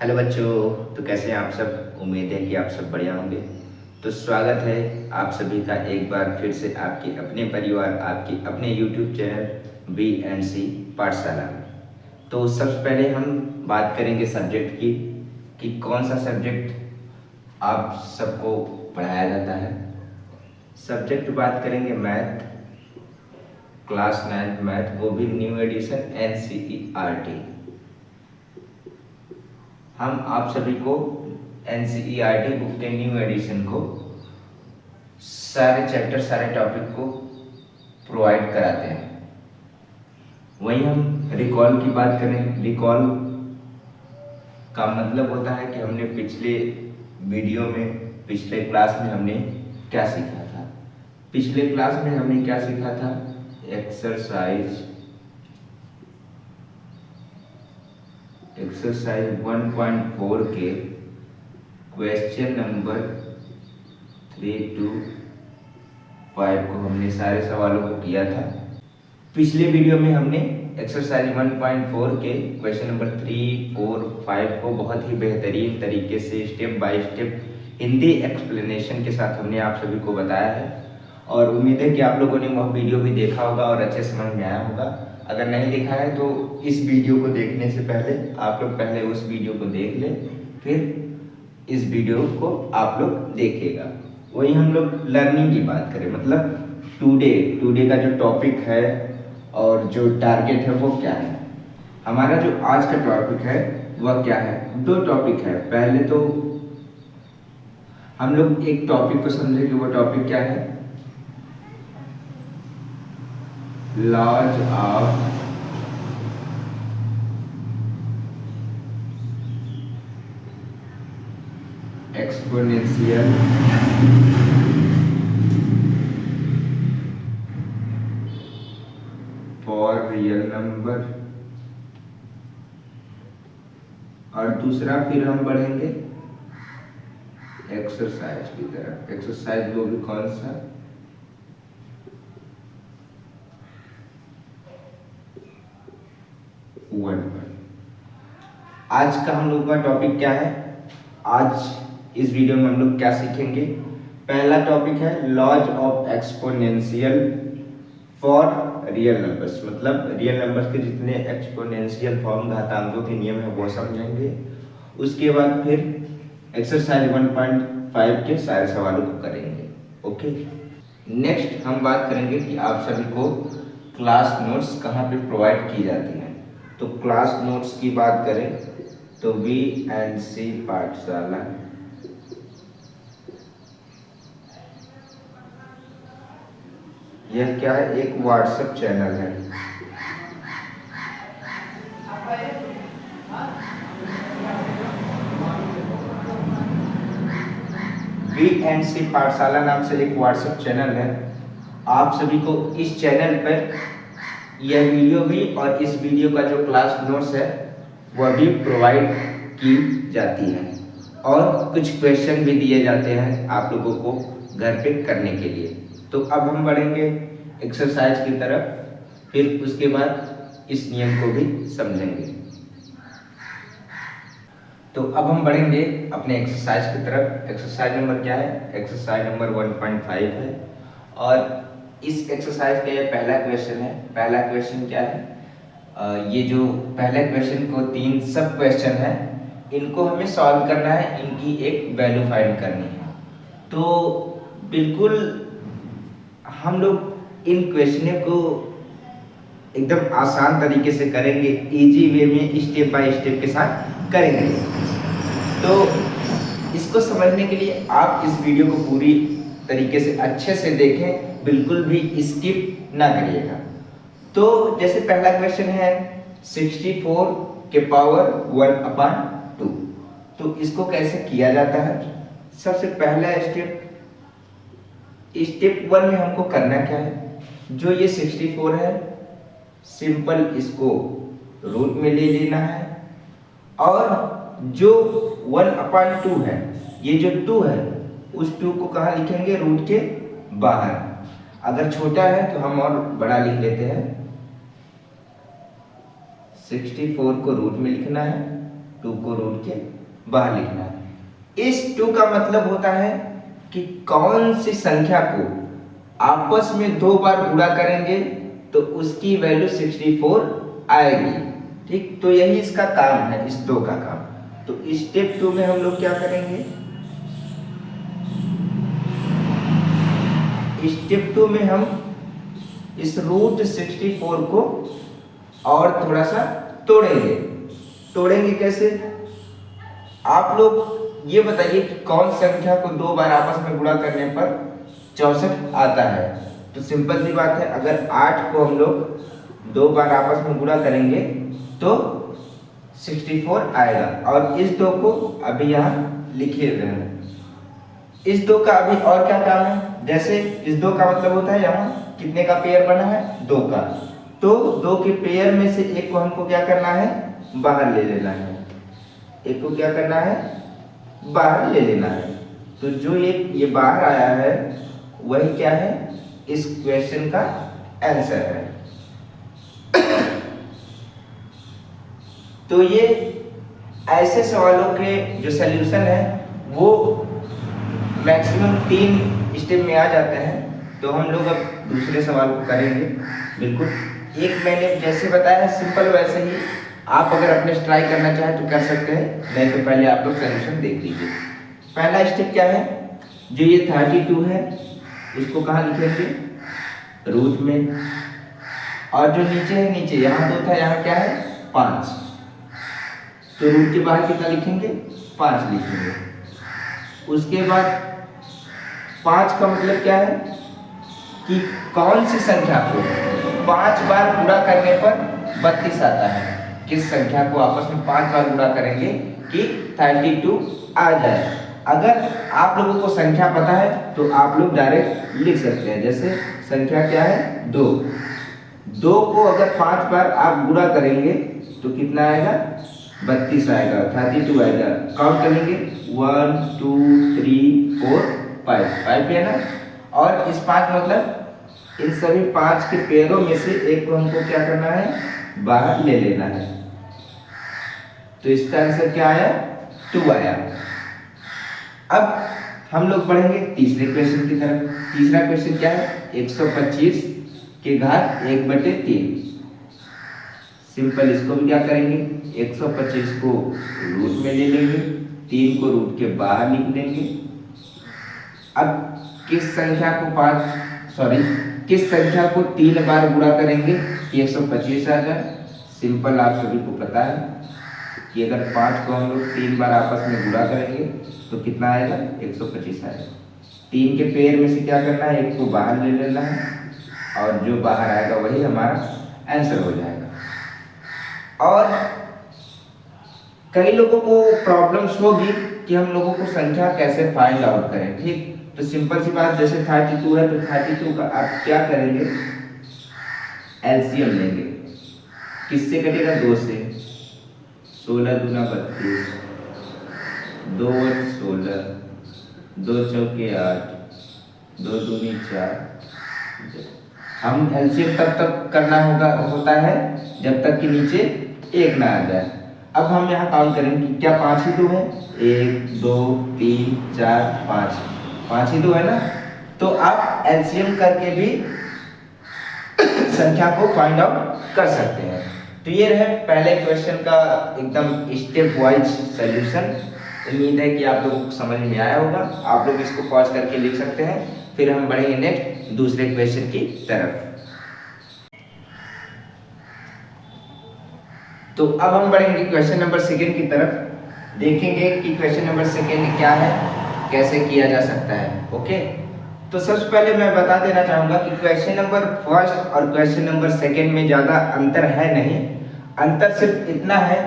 Hello बच्चों, तो कैसे हैं आप सब। उम्मीद है कि आप सब बढ़िया होंगे। तो स्वागत है आप सभी का एक बार फिर से आपके अपने परिवार, आपके अपने यूट्यूब चैनल BNC पाठशाला में। तो सबसे पहले हम बात करेंगे सब्जेक्ट की कि कौन सा सब्जेक्ट आप सबको पढ़ाया जाता है। सब्जेक्ट बात करेंगे मैथ, क्लास 9 मैथ, वो भी न्यू एडिशन NCERT। हम आप सभी को NCERT बुक के न्यू एडिशन को सारे चैप्टर, सारे टॉपिक को प्रोवाइड कराते हैं। वहीं हम रिकॉल की बात करें, रिकॉल का मतलब होता है कि हमने पिछले वीडियो में, पिछले क्लास में हमने क्या सीखा था। पिछले क्लास में हमने क्या सीखा था? एक्सरसाइज 1.4 के क्वेश्चन नंबर 3 to 5 को हमने सारे सवालों को किया था। पिछले वीडियो में हमने एक्सरसाइज 1.4 के क्वेश्चन नंबर 3, 4, 5 को बहुत ही बेहतरीन तरीके से step by step Hindi explanation के साथ हमने आप सभी को बताया है। और उम्मीद है कि आप लोगों ने वह वीडियो भी देखा होगा और अच्छे समझ में आया होगा। अगर नहीं देखा है तो इस वीडियो को देखने से पहले आप लोग पहले उस वीडियो को देख लें, फिर इस वीडियो को आप लोग देखिएगा। वही हम लोग लर्निंग की बात करें, मतलब टुडे का जो टॉपिक है और जो टारगेट है वो क्या है। हमारा जो आज का टॉपिक है वह क्या है? दो टॉपिक है। पहले तो हम लोग एक टॉपिक को समझेंगे, वो टॉपिक क्या है? Laws of exponential for real number. और दूसरा फिर हम बढ़ेंगे एक्सरसाइज की तरफ। एक्सरसाइज वो भी कौन सा? वन। आज का हम लोग का टॉपिक क्या है? आज इस वीडियो में हम लोग क्या सीखेंगे? पहला टॉपिक है laws of exponential for real numbers, मतलब रियल नंबर्स के जितने एक्सपोनेंशियल फॉर्म, घातांकों के नियम है वो समझेंगे। उसके बाद फिर एक्सरसाइज 1.5 के सारे सवालों को करेंगे। ओके, नेक्स्ट हम बात करेंगे कि आप सभी को क्लास नोट्स कहाँ पे प्रोवाइड की जाती हैं। तो क्लास नोट्स की बात करें तो BNC पाठशाला यह क्या है? एक व्हाट्सएप चैनल है। BNC पाठशाला नाम से एक व्हाट्सएप चैनल है। आप सभी को इस चैनल पर यह वीडियो भी और इस वीडियो का जो क्लास नोट्स है वह भी प्रोवाइड की जाती है और कुछ क्वेश्चन भी दिए जाते हैं आप लोगों को घर पे करने के लिए। तो अब हम बढ़ेंगे एक्सरसाइज की तरफ, फिर उसके बाद इस नियम को भी समझेंगे। तो अब हम बढ़ेंगे अपने एक्सरसाइज की तरफ। एक्सरसाइज नंबर क्या है? एक्सरसाइज नंबर 1.5 है और इस एक्सरसाइज का ये पहला क्वेश्चन है। पहला क्वेश्चन क्या है? ये जो पहले क्वेश्चन को 3 सब क्वेश्चन है, इनको हमें सॉल्व करना है, इनकी एक वैल्यू फाइंड करनी है। तो बिल्कुल हम लोग इन क्वेश्चनों को एकदम आसान तरीके से करेंगे, इजी वे में स्टेप बाय स्टेप के साथ करेंगे। तो इसको समझने के लिए आप इस वीडियो को पूरी तरीके से अच्छे से देखें, बिल्कुल भी स्किप ना करिएगा। तो जैसे पहला क्वेश्चन है 64 के पावर 1/2। तो इसको कैसे किया जाता है? सबसे पहला स्टेप 1 में हमको करना क्या है? जो ये 64 है, सिंपल इसको रूट में ले लेना है और जो 1/2 है, ये जो 2 है, उस 2 को कहाँ लिखेंगे? रूट के बाहर। अगर छोटा है तो हम और बड़ा लिख लेते हैं। 64 को रूट में लिखना है, 2 को रूट के बाहर लिखना है। इस टू का मतलब होता है कि कौन सी संख्या को आपस में 2 बार गुणा करेंगे तो उसकी वैल्यू 64 आएगी। ठीक, तो यही इसका काम है, इस 2 का काम। तो स्टेप 2 में हम लोग क्या करेंगे, स्टेप 2 में हम इस रूट 64 को और थोड़ा सा तोड़ेंगे कैसे? आप लोग ये बताइए कि कौन संख्या को 2 बार आपस में गुणा करने पर 64 आता है। तो सिंपल सी बात है, अगर 8 को हम लोग 2 बार आपस में गुणा करेंगे तो 64 आएगा। और इस 2 को अभी यहाँ लिखे रहना। इस 2 का अभी और क्या काम है, जैसे इस 2 का मतलब होता है यहाँ कितने का पेयर बना है, 2 का। तो 2 के पेयर में से एक को हमको क्या करना है, बाहर ले लेना है। एक को क्या करना है, बाहर ले लेना है। तो जो ये बाहर आया है वही क्या है, इस क्वेश्चन का आंसर है। तो ये ऐसे सवालों के जो सल्यूशन है वो मैक्सिमम 3 स्टेप में आ जाते हैं। तो हम लोग अब दूसरे सवाल को करेंगे। बिल्कुल एक मैंने जैसे बताया सिंपल, वैसे ही आप अगर अपने ट्राई करना चाहें तो कर सकते हैं, नहीं तो पहले आप लोग सॉल्यूशन देख लीजिए। पहला स्टेप क्या है, जो ये 32 है उसको कहाँ लिखेंगे, रूट में। और जो नीचे है, नीचे यहाँ 2 था, यहाँ क्या है 5, तो रूट के बाहर कितना लिखेंगे, 5 लिखेंगे। उसके बाद 5 का मतलब क्या है कि कौन सी संख्या को 5 बार गुणा करने पर 32 आता है। किस संख्या को आपस में 5 बार गुणा करेंगे कि 32 आ जाए। अगर आप लोगों को संख्या पता है तो आप लोग डायरेक्ट लिख सकते हैं। जैसे संख्या क्या है, 2 को अगर 5 बार आप गुणा करेंगे तो कितना आएगा, 32 आएगा, 32 आएगा। काउंट करेंगे 1 2 3 4 5 है ना। और इस 5 मतलब इन सभी 5 के पेयरों में से एक को हमको क्या करना है, बाहर ले लेना है। तो इसका आंसर क्या आया, 2 आया। अब हम लोग बढ़ेंगे तीसरे क्वेश्चन की तरफ। तीसरा क्वेश्चन क्या है, 125 के घात 1/3। सिंपल, इसको भी क्या करेंगे, 125 को रूट में ले लेंगे, 3 को रूट के बाहर लिख देंगे। अब किस संख्या को 3 बार गुणा करेंगे कि 125 आ जाए। सिंपल, आप सभी को पता है कि अगर 5 को हम लोग 3 बार आपस में गुणा करेंगे तो कितना आएगा, 125 आएगा। 3 के पेयर में से क्या करना है, एक को बाहर ले लेना है, और जो बाहर आएगा वही हमारा आंसर हो जाएगा। और कई लोगों को प्रॉब्लम्स होगी कि हम लोगों को संख्या कैसे फाइंड आउट करें। ठीक, तो सिंपल सी बात, जैसे 32 है तो 32 का आप क्या करेंगे, एलसीएम लेंगे। किससे कटेगा, 2 से। 16 दूना 32, 2 8 16, 2 चौके 8, 2 दूनी 4। हम एलसीएम तब करना होता है जब तक कि नीचे 1 ना आ जाए। अब हम यहाँ काउंट करेंगे, क्या 5 ही तो है, 1 2 3 4 5 ही तो है ना। तो आप एलसीएम करके भी संख्या को फाइंड आउट कर सकते हैं। तो ये रहे पहले क्वेश्चन का एकदम स्टेप वाइज सॉल्यूशन। उम्मीद है कि आप लोगों को समझ में आया होगा। आप लोग इसको पॉज करके लिख सकते हैं, फिर हम बढ़ेंगे नेक्स्ट दूसरे क्वेश्चन की तरफ। तो अब हम बढ़ेंगे क्वेश्चन नंबर 2 की तरफ। देखेंगे कि क्वेश्चन नंबर 2 क्या है, कैसे किया जा सकता है। ओके, तो सबसे पहले मैं बता देना चाहूँगा कि क्वेश्चन नंबर 1 और क्वेश्चन नंबर 2 में ज़्यादा अंतर है नहीं। अंतर सिर्फ इतना है,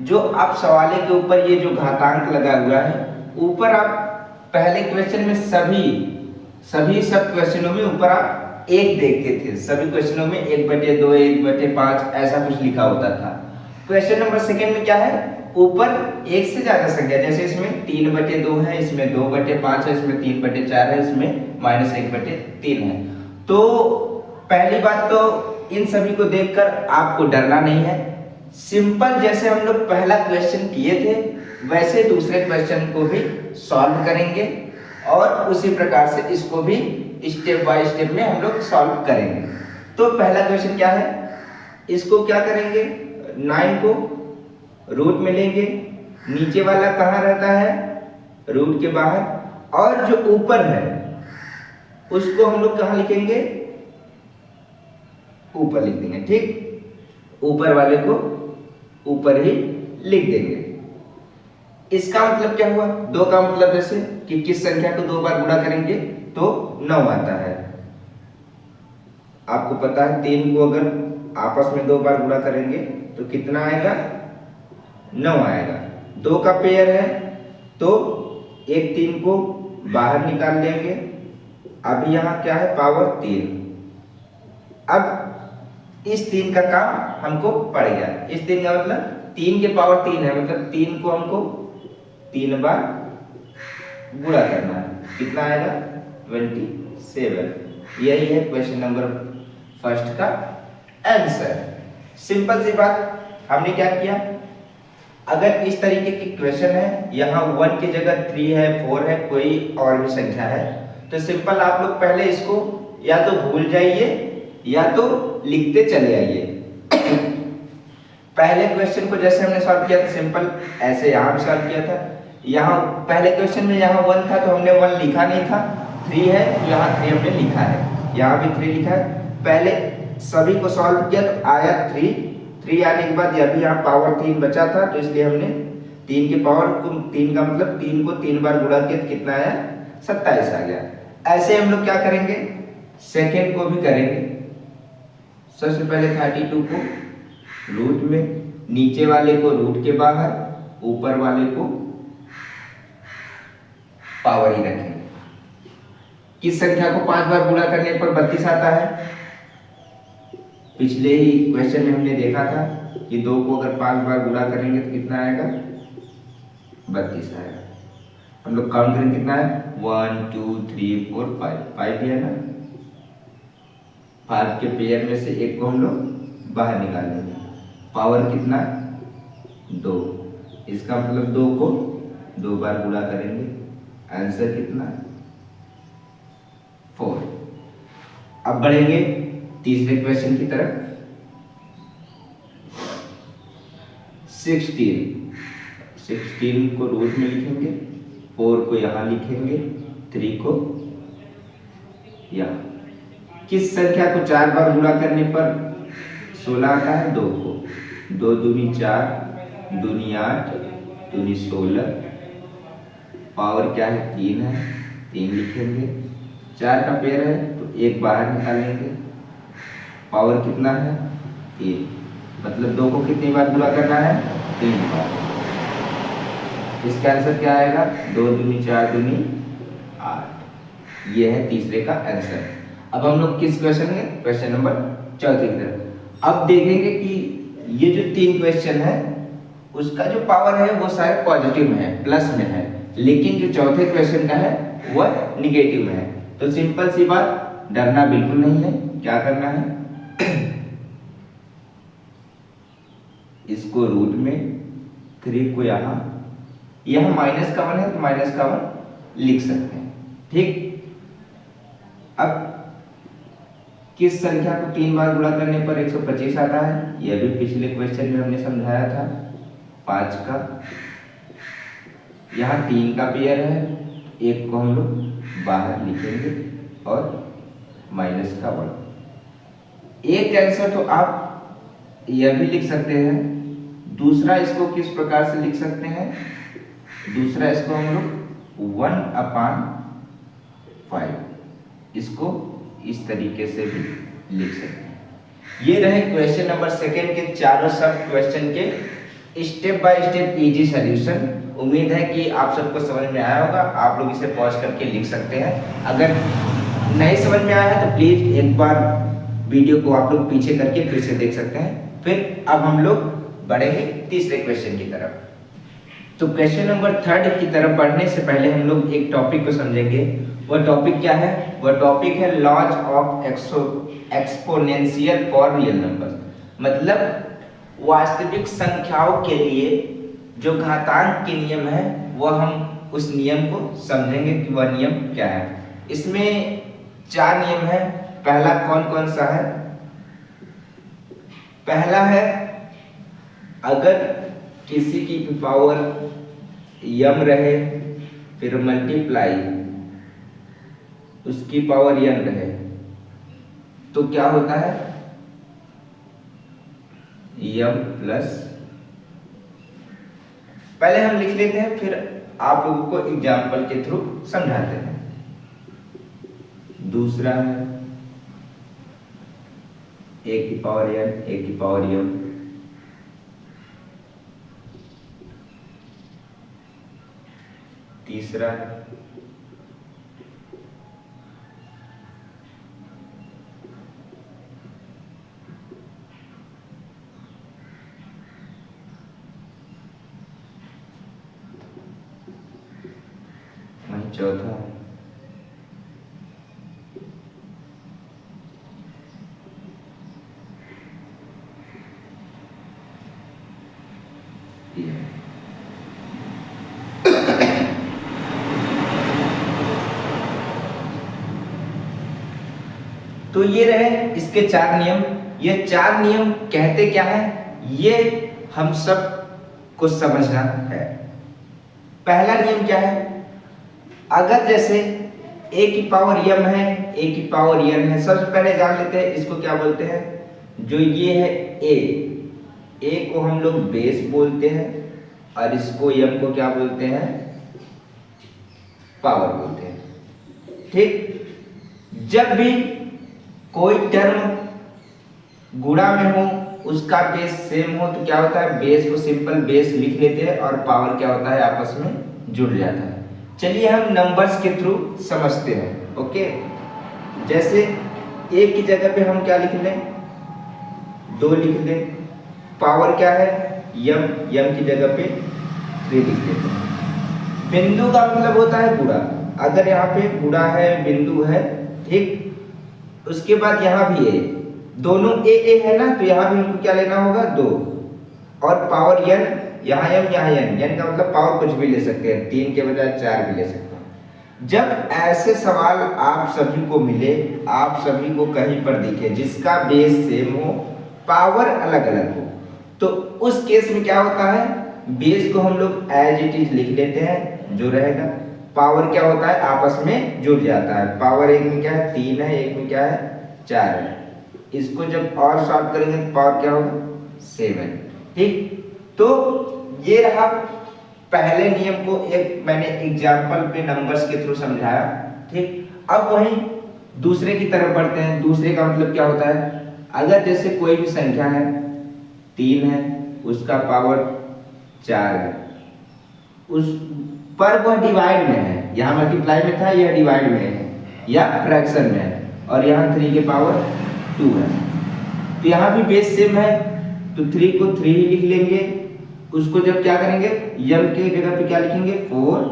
जो आप सवाले के ऊपर ये जो घातांक लगा हुआ है, ऊपर आप पहले क्वेश्चन में सब क्वेश्चनों में ऊपर आप 1 देखते थे। सभी क्वेश्चनों में 1/2 1/5 ऐसा कुछ लिखा होता था। क्वेश्चन नंबर 2 में क्या है, ऊपर 1 से ज्यादा संख्या, जैसे इसमें 3/2 है, इसमें 2/5 है, इसमें 3/4 है, इसमें -1/3 है। तो पहली बात तो इन सभी को देखकर आपको डरना नहीं है। सिंपल जैसे हम लोग पहला क्वेश्चन किए थे वैसे दूसरे क्वेश्चन को भी सॉल्व करेंगे और उसी प्रकार से इसको भी स्टेप बाय स्टेप में हम लोग सॉल्व करेंगे। तो पहला क्वेश्चन क्या है, इसको क्या करेंगे, 9 को रूट में लेंगे, नीचे वाला कहाँ रहता है, रूट के बाहर, और जो ऊपर है उसको हम लोग कहाँ लिखेंगे, ऊपर लिख देंगे। ठीक, ऊपर वाले को ऊपर ही लिख देंगे। इसका मतलब क्या हुआ, 2 का मतलब जैसे कि किस संख्या को 2 बार गुणा करेंगे तो 9 आता है। आपको पता है 3 को अगर आपस में 2 बार गुणा करेंगे तो कितना आएगा, 9 आएगा। 2 का पेयर है तो एक 3 को बाहर निकाल लेंगे। अभी यहाँ क्या है, पावर 3। अब इस 3 का काम हमको पड़ गया। इस 3 का मतलब 3 के पावर 3 है, मतलब 3 को हमको 3 बार गुणा करना है। कितना आएगा, 27। यही है क्वेश्चन नंबर फर्स्ट का आंसर। सिंपल सी बात, हमने क्या किया, अगर इस तरीके की क्वेश्चन है, यहाँ 1 की जगह 3 है, 4 है, कोई और भी संख्या है, तो सिंपल आप लोग पहले इसको या तो भूल जाइए या तो लिखते चले आइए। पहले क्वेश्चन को जैसे हमने सॉल्व किया था सिंपल ऐसे यहाँ भी सॉल्व किया था। यहाँ पहले क्वेश्चन में यहाँ 1 था तो हमने 1 लिखा नहीं था, 3 है तो यहाँ 3 हमने लिखा है, यहाँ भी 3 लिखा है। पहले सभी को सॉल्व किया तो आया 3 आने के बाद यह भी यहाँ पावर 3 बचा था, तो इसलिए हमने 3 के पावर को 3 का मतलब 3 को 3 बार गुणा किया तो कितना आया, 27 आ गया। ऐसे हम लोग क्या करेंगे, सेकेंड को भी करेंगे। सबसे पहले 32 को रूट में, नीचे वाले को रूट के बाहर, ऊपर वाले को पावर ही रखेंगे। किस संख्या को 5 बार गुणा करने पर 32 आता है, पिछले ही क्वेश्चन में हमने देखा था कि 2 को अगर 5 बार गुणा करेंगे तो कितना आएगा, 32 आएगा। हम लोग काउंट करेंगे कितना है, 1 2 3 4 5 ही है ना। 5 के पेयर में से एक को हम लोग बाहर निकालेंगे। पावर कितना, 2। इसका मतलब 2 को 2 बार गुणा करेंगे, आंसर कितना, 4। अब बढ़ेंगे तीसरे क्वेश्चन की तरफ। 16 को रूट में लिखेंगे, 4 को यहाँ लिखेंगे, 3 को यहाँ। किस संख्या को 4 बार गुणा करने पर 16 आता है, 2 को। 2 दूनी 4, दूनी 8, दूनी 16, पावर क्या है, 3 है, 3 लिखेंगे। 4 का पेयर है तो 1 बाहर निकालेंगे, पावर कितना है, 3, मतलब 2 को कितनी बार गुणा करना है, 3 बार। इसका आंसर क्या आएगा, 2 दूनी 4 दूनी 8। यह है तीसरे का आंसर। अब हम लोग किस क्वेश्चन में, क्वेश्चन नंबर 4 की तरफ। अब देखेंगे कि ये जो 3 क्वेश्चन है उसका जो पावर है वो शायद पॉजिटिव में है, प्लस में है, लेकिन जो चौथे क्वेश्चन का है वह निगेटिव में है। तो सिंपल सी बात, डरना बिल्कुल नहीं है। क्या करना है, इसको रूट में, 3 को यहाँ माइनस का 1 है तो माइनस का 1 लिख सकते हैं। ठीक, अब किस संख्या को 3 बार गुणा करने पर 125 आता है, यह भी पिछले क्वेश्चन में हमने समझाया था। 5 का, यहाँ 3 का पेयर है, 1 को हम लोग बाहर लिखेंगे और माइनस का 1। एक आंसर तो आप यह भी लिख सकते हैं। दूसरा इसको किस प्रकार से लिख सकते हैं, दूसरा इसको हम लोग 1/5, इसको इस तरीके से भी लिख सकते हैं। ये रहे क्वेश्चन नंबर 2 के चारों सब क्वेश्चन के step by step easy solution. उम्मीद है कि आप सबको समझ में आया होगा। आप लोग इसे पॉज करके लिख सकते हैं। अगर नहीं समझ में आया है तो प्लीज एक बार वीडियो को आप लोग पीछे करके फिर से देख सकते हैं। फिर अब हम लोग बढ़ेंगे तीसरे क्वेश्चन की तरफ। तो क्वेश्चन नंबर 3 की तरफ बढ़ने से पहले हम लोग एक टॉपिक को समझेंगे। वह टॉपिक क्या है, वह टॉपिक है laws of exponential for real numbers. मतलब वास्तविक संख्याओं के लिए जो घातांक के नियम है वह हम उस नियम को समझेंगे कि वह नियम क्या है। इसमें 4 नियम है। पहला कौन कौन सा है? पहला है, अगर किसी की पावर m रहे फिर मल्टीप्लाई उसकी पावर n रहे तो क्या होता है? m प्लस, पहले हम लिख लेते हैं फिर आप लोगों को एग्जाम्पल के थ्रू समझाते हैं। दूसरा है a की पावर n, a की पावर m। तीसरा है चौथा है तो ये रहे इसके 4 नियम। ये 4 नियम कहते क्या है ये हम सब को समझना है। पहला नियम क्या है? अगर जैसे a की पावर m है, a की पावर n है, सबसे पहले जान लेते हैं इसको क्या बोलते हैं। जो ये है a को हम लोग बेस बोलते हैं और इसको m को क्या बोलते हैं? पावर बोलते हैं। ठीक, जब भी कोई टर्म गुणा में हो उसका बेस सेम हो तो क्या होता है? बेस को सिंपल बेस लिख लेते हैं और पावर क्या होता है? आपस में जुड़ जाता है। चलिए हम नंबर्स के थ्रू समझते हैं। ओके, जैसे a की जगह पे हम क्या लिख लें? 2 लिख लें। पावर क्या है? m की जगह पे 3 लिख लेते हैं। बिंदु का मतलब होता है गुणा। अगर यहाँ पे गुणा है, बिंदु है, ठीक, उसके बाद यहाँ भी है, दोनों a है ना, तो यहाँ भी हमको क्या लेना होगा? 2। और पावर n, यहाँ m यहाँ n का मतलब पावर कुछ भी ले सकते हैं, 3 के बजाय 4 भी ले सकते हैं। जब ऐसे सवाल आप सभी को मिले, आप सभी को कहीं पर दिखे जिसका बेस सेम हो, पावर अलग अलग हो, तो उस केस में क्या होता है? बेस को हम लोग एज इट इज लिख लेते हैं जो रहेगा। पावर क्या होता है? आपस में जुड़ जाता है। पावर एक में क्या है? 3 है, एक में क्या है? 4 है। इसको जब और सॉल्व करेंगे तो पावर क्या होगा? 7। ठीक, तो ये रहा पहले नियम को एक मैंने एग्जाम्पल पे नंबर्स के थ्रू समझाया। ठीक, अब वहीं दूसरे की तरफ बढ़ते हैं। दूसरे का मतलब क्या होता है? अगर जैसे कोई भी संख्या है, 3 है, उसका पावर 4 है, उस पर वह डिवाइड में है, यहाँ मल्टीप्लाई में था, यह डिवाइड में है या फ्रैक्शन में है, और यहाँ 3 के पावर 2 है। तो यहाँ भी बेस सेम है तो 3 को 3 ही लिख लेंगे। उसको जब क्या करेंगे? m के जगह पे क्या लिखेंगे? 4,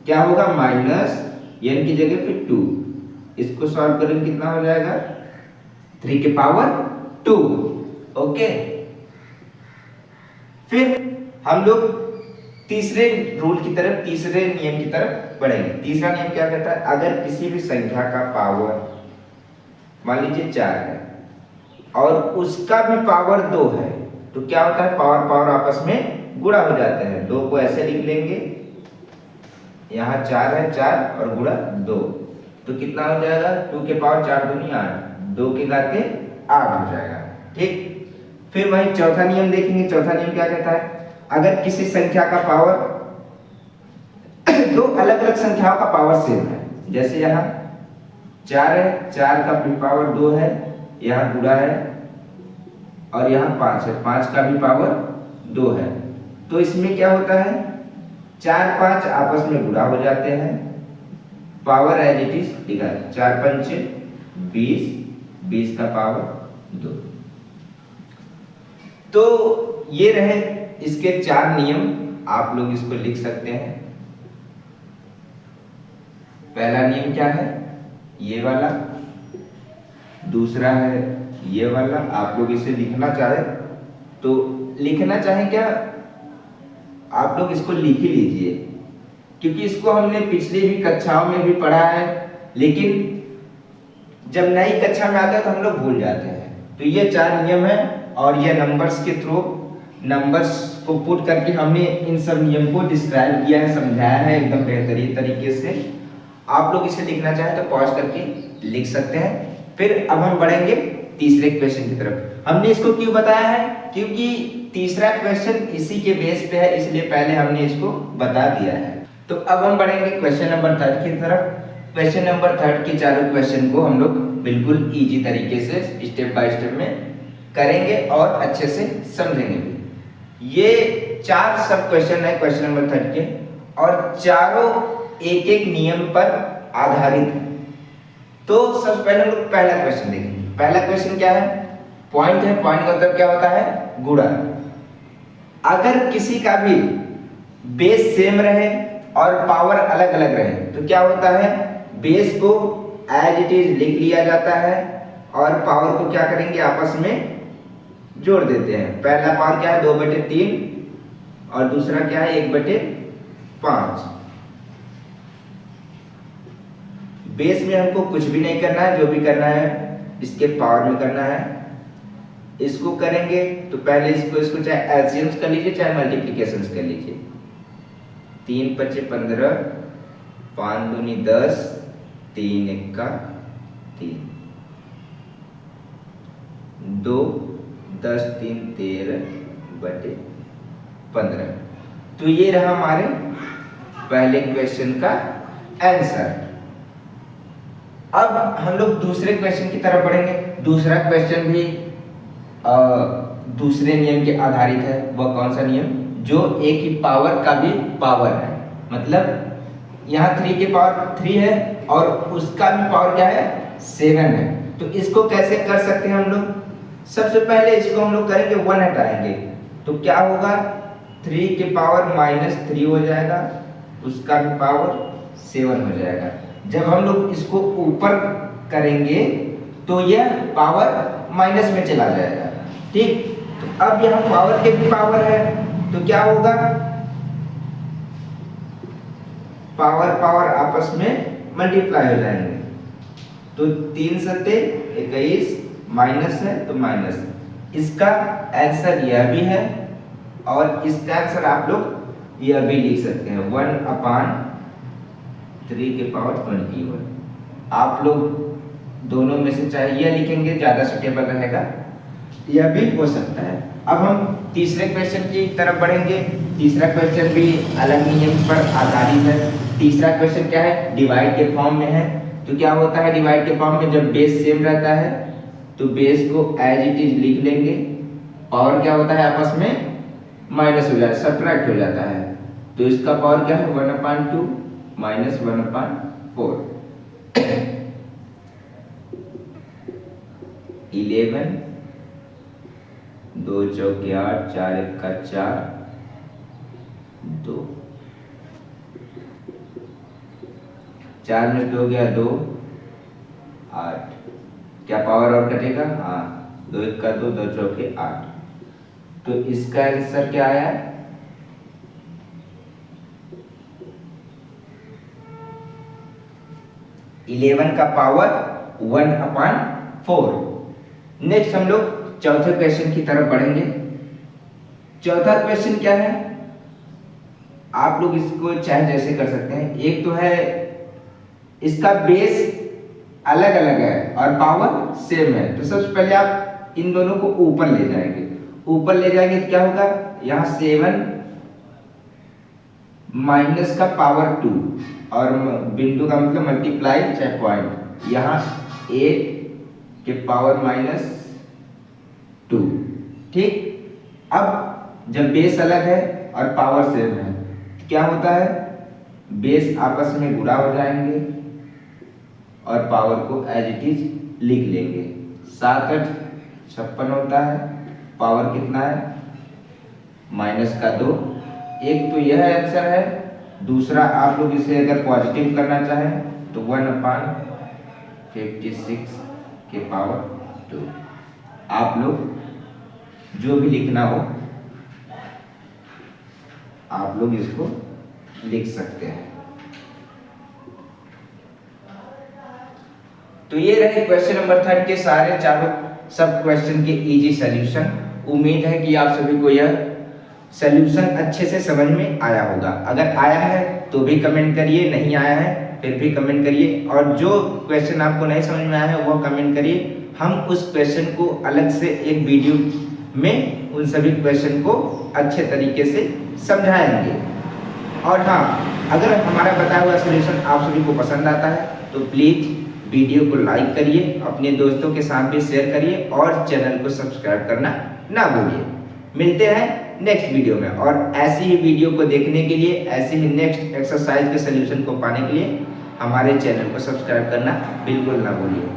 क्या होगा? माइनस n की जगह पे 2। इसको सॉल्व करेंगे कितना हो जाएगा? 3 के पावर 2। ओके, फिर हम लोग तीसरे रूल की तरफ, तीसरे नियम की तरफ बढ़ेंगे। तीसरा नियम क्या कहता है? अगर किसी भी संख्या का पावर मान लीजिए 4 है और उसका भी पावर 2 है तो क्या होता है? पावर पावर आपस में गुणा हो जाते हैं। 2 को ऐसे लिख लेंगे, यहाँ 4 है, 4 और गुणा 2, तो कितना हो जाएगा? 2 के पावर 4 दूनी 8, 2 के घाते 8 हो जाएगा। ठीक, फिर वही चौथा नियम देखेंगे। चौथा नियम क्या कहता है? अगर किसी संख्या का पावर दो अलग अलग संख्याओं का पावर सेम है, जैसे यहाँ 4 है, 4 का भी पावर 2 है, यहाँ गुणा है, और यहाँ 5 है, 5 का भी पावर 2 है, तो इसमें क्या होता है? 4 5 आपस में गुणा हो जाते हैं, पावर एज इट इज लिखा है। 4 पंचे 20, 20 का पावर 2। तो ये रहे इसके 4 नियम, आप लोग इसको लिख सकते हैं। पहला नियम क्या है? ये वाला। दूसरा है ये वाला। आप लोग इसे लिखना चाहे तो लिखना चाहें क्या, आप लोग इसको लिख ही लीजिए, क्योंकि इसको हमने पिछली भी कक्षाओं में भी पढ़ा है, लेकिन जब नई कक्षा में आता है तो हम लोग भूल जाते हैं। तो ये 4 नियम है और ये नंबर्स के थ्रू, नंबर्स को पुट करके हमने इन सब नियम को डिस्क्राइब किया है, समझाया है एकदम बेहतरीन तरीके से। आप लोग इसे लिखना चाहें तो पॉज करके लिख सकते हैं। फिर अब हम बढ़ेंगे तीसरे क्वेश्चन की तरफ। हमने इसको क्यों बताया है, क्योंकि तीसरा क्वेश्चन इसी के बेस पे है, इसलिए पहले हमने इसको बता दिया है। तो अब हम बढ़ेंगे क्वेश्चन नंबर 3 की तरफ। क्वेश्चन नंबर 3 के चारों क्वेश्चन को हम लोग बिल्कुल इजी तरीके से स्टेप बाय स्टेप में करेंगे और अच्छे से समझेंगे भी। ये 4 सब क्वेश्चन है क्वेश्चन नंबर 3 के, और चारों एक एक नियम पर आधारित है। तो सबसे पहले हम लोग पहला क्वेश्चन देखेंगे। पहला क्वेश्चन क्या है, पॉइंट है। पॉइंट का मतलब क्या होता है, गुणा। अगर किसी का भी बेस सेम रहे और पावर अलग अलग रहे तो क्या होता है, बेस को एज इट इज लिख लिया जाता है और पावर को क्या करेंगे, आपस में जोड़ देते हैं। पहला पावर क्या है, 2/3 और दूसरा क्या है, 1/5। बेस में हमको कुछ भी नहीं करना है, जो भी करना है इसके पावर में करना है। इसको करेंगे तो पहले इसको चाहे एलसीएम्स कर लीजिए चाहे मल्टीप्लिकेशंस कर लीजिए। 3 × 5 = 15, 5 × 2 = 10, 3 × 1 = 3, 2 10 3 13/15। तो ये रहा हमारे पहले क्वेश्चन का आंसर। अब हम लोग दूसरे क्वेश्चन की तरफ बढ़ेंगे। दूसरा क्वेश्चन भी दूसरे नियम के आधारित है। वह कौन सा नियम, जो a की पावर का भी पावर है। मतलब यहाँ 3 की पावर 3 है और उसका भी पावर क्या है, 7 है। तो इसको कैसे कर सकते हैं हम लोग, सबसे पहले इसको हम लोग करेंगे 1 हटाएंगे तो क्या होगा, 3 की पावर -3 हो जाएगा, उसका भी पावर 7 हो जाएगा। जब हम लोग इसको ऊपर करेंगे तो यह पावर माइनस में चला जाएगा। ठीक, तो अब यहाँ पावर के भी पावर है तो क्या होगा, पावर पावर आपस में मल्टीप्लाई हो जाएंगे। तो 3 × 7 = 21, माइनस है तो माइनस। इसका आंसर यह भी है और इसका आंसर आप लोग यह भी लिख सकते हैं, 1/3 की पावर 21। आप लोग दोनों में से चाहे यह लिखेंगे ज्यादा सुटेबल रहेगा, यह भी हो सकता है। अब हम तीसरे क्वेश्चन की तरफ बढ़ेंगे। तीसरा क्वेश्चन भी अलग नियम पर आधारित है। तीसरा क्वेश्चन क्या है, डिवाइड के फॉर्म में है। तो क्या होता है डिवाइड के फॉर्म में, जब बेस सेम रहता है तो बेस को एज इट इज लिख लेंगे। पावर क्या होता है, आपस में माइनस हो जाता है, सब्ट्रैक्ट हो जाता है। तो इसका पावर क्या है, 1/2 - 1/4। 11, 2 × 4 = 8, 4 × 1 = 4, 2, 4 में 2 गया 2, 8। क्या पावर और कटेगा, हाँ, 2 × 1 = 2, 2 × 4 = 8। तो इसका आंसर क्या आया, 11 का पावर 1/4। नेक्स्ट हम लोग चौथे क्वेश्चन की तरफ बढ़ेंगे। चौथा क्वेश्चन क्या है, आप लोग इसको चाहे जैसे कर सकते हैं। एक तो है इसका बेस अलग अलग है और पावर सेम है। तो सबसे पहले आप इन दोनों को ऊपर ले जाएंगे। ऊपर ले जाएंगे तो क्या होगा, यहाँ 7 माइनस का पावर 2 और बिंदु का मतलब मल्टीप्लाई चाहे पॉइंट, यहाँ 8 के पावर -2। ठीक, अब जब बेस अलग है और पावर सेम है तो क्या होता है, बेस आपस में गुणा हो जाएंगे और पावर को एज इट इज लिख लेंगे। 7 × 8 = 56 होता है। पावर कितना है, -2। एक तो यह आंसर है। दूसरा आप लोग इसे अगर पॉजिटिव करना चाहें तो 1/56 के पावर 2। आप लोग जो भी लिखना हो आप लोग इसको लिख सकते हैं। तो ये रहे क्वेश्चन नंबर 3 के सारे चारों सब क्वेश्चन के इजी सॉल्यूशन। उम्मीद है कि आप सभी को यह सॉल्यूशन अच्छे से समझ में आया होगा। अगर आया है तो भी कमेंट करिए, नहीं आया है फिर भी कमेंट करिए, और जो क्वेश्चन आपको नहीं समझ में आया है वो कमेंट करिए। हम उस क्वेश्चन को अलग से एक वीडियो में उन सभी क्वेश्चन को अच्छे तरीके से समझाएंगे। और हाँ, अगर हमारा बताया हुआ सॉल्यूशन आप सभी को पसंद आता है तो प्लीज़ वीडियो को लाइक करिए, अपने दोस्तों के साथ भी शेयर करिए और चैनल को सब्सक्राइब करना ना भूलिए। मिलते हैं नेक्स्ट वीडियो में, और ऐसी ही वीडियो को देखने के लिए, ऐसे ही नेक्स्ट एक्सरसाइज के सॉल्यूशन को पाने के लिए हमारे चैनल को सब्सक्राइब करना बिल्कुल ना भूलिए।